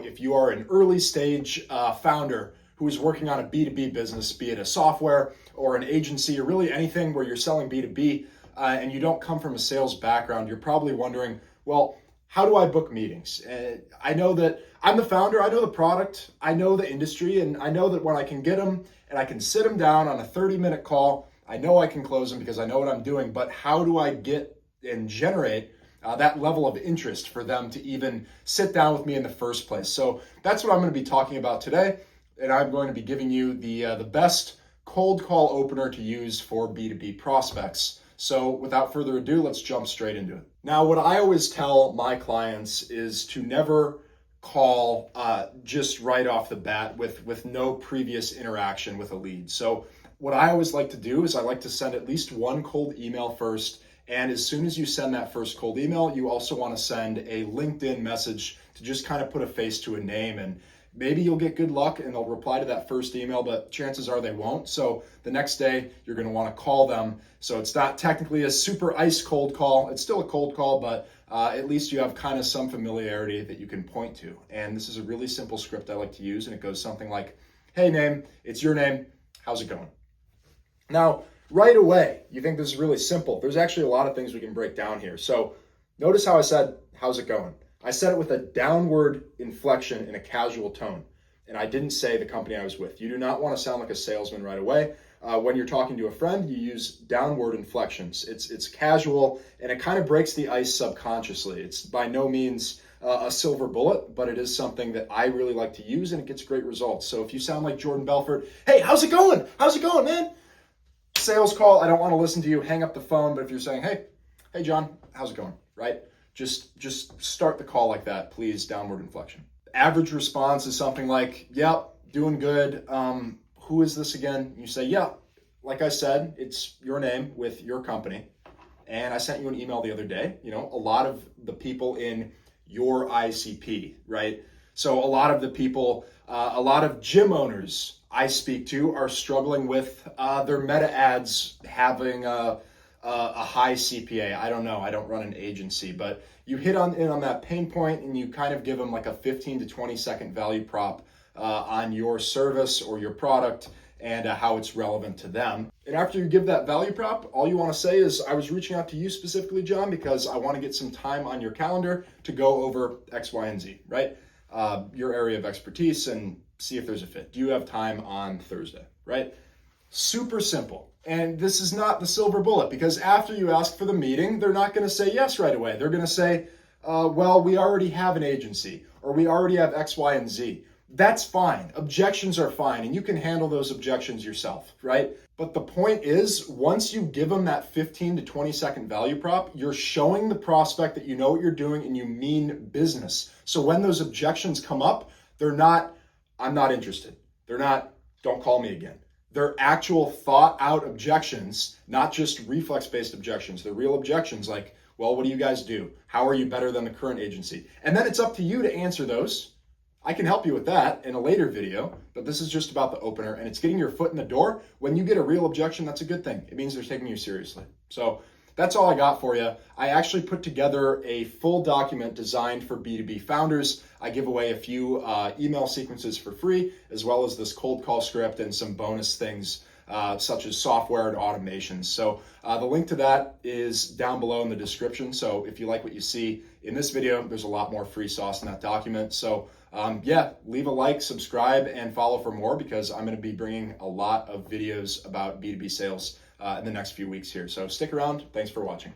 if you are an early stage founder who is working on a B2B business, be it a software or an agency or really anything where you're selling B2B, and you don't come from a sales background, you're probably wondering, well, how do I book meetings? I know that I'm the founder, I know the product, I know the industry, and I know that when I can get them and I can sit them down on a 30-minute call, I know I can close them because I know what I'm doing, but how do I get and generate that level of interest for them to even sit down with me in the first place? So that's what I'm going to be talking about today, and I'm going to be giving you the best cold call opener to use for B2B prospects. So without further ado, let's jump straight into it. Now, what I always tell my clients is to never call just right off the bat with no previous interaction with a lead. So what I always like to do is I like to send at least one cold email first. And as soon as you send that first cold email, you also want to send a LinkedIn message to just kind of put a face to a name. And maybe you'll get good luck and they'll reply to that first email, but chances are they won't. So the next day you're going to want to call them. So it's not technically a super ice cold call. It's still a cold call, but at least you have kind of some familiarity that you can point to. And this is a really simple script I like to use. And it goes something like, hey name, it's your name. How's it going? Now, right away, you think this is really simple. There's actually a lot of things we can break down here. So notice how I said, how's it going? I said it with a downward inflection in a casual tone. And I didn't say the company I was with. You do not want to sound like a salesman right away. When you're talking to a friend, you use downward inflections. It's casual and it kind of breaks the ice subconsciously. It's by no means a silver bullet, but it is something that I really like to use and it gets great results. So if you sound like Jordan Belfort, hey, how's it going? How's it going, man? Sales call, I don't want to listen to you, hang up the phone. But if you're saying, hey John, how's it going, right? Just start the call like that, please, downward inflection. Average response is something like, yep, doing good. Who is this again? You say, yeah, like I said, it's your name with your company. And I sent you an email the other day. You know, a lot of the people in your ICP, right? So a lot of the people, a lot of gym owners I speak to are struggling with their meta ads having a high CPA. I don't know. I don't run an agency, but you hit in on that pain point and you kind of give them like a 15 to 20 second value prop on your service or your product and how it's relevant to them. And after you give that value prop, all you want to say is, I was reaching out to you specifically, John, because I want to get some time on your calendar to go over X, Y, and Z, right? Your area of expertise and see if there's a fit. Do you have time on Thursday, right? Super simple. And this is not the silver bullet because after you ask for the meeting, they're not going to say yes right away. They're going to say, well, we already have an agency or we already have X, Y, and Z. That's fine. Objections are fine. And you can handle those objections yourself, right? But the point is, once you give them that 15 to 20 second value prop, you're showing the prospect that you know what you're doing and you mean business. So when those objections come up, they're not, I'm not interested. They're not, don't call me again. They're actual thought out objections, not just reflex-based objections. They're real objections like, well, what do you guys do? How are you better than the current agency? And then it's up to you to answer those. I can help you with that in a later video, but this is just about the opener and it's getting your foot in the door. When you get a real objection, that's a good thing. It means they're taking you seriously. So that's all I got for you. I actually put together a full document designed for B2B founders. I give away a few email sequences for free, as well as this cold call script and some bonus things such as software and automations. So the link to that is down below in the description. So if you like what you see in this video, there's a lot more free sauce in that document. So yeah, leave a like, subscribe, and follow for more because I'm going to be bringing a lot of videos about B2B sales in the next few weeks here. So stick around. Thanks for watching.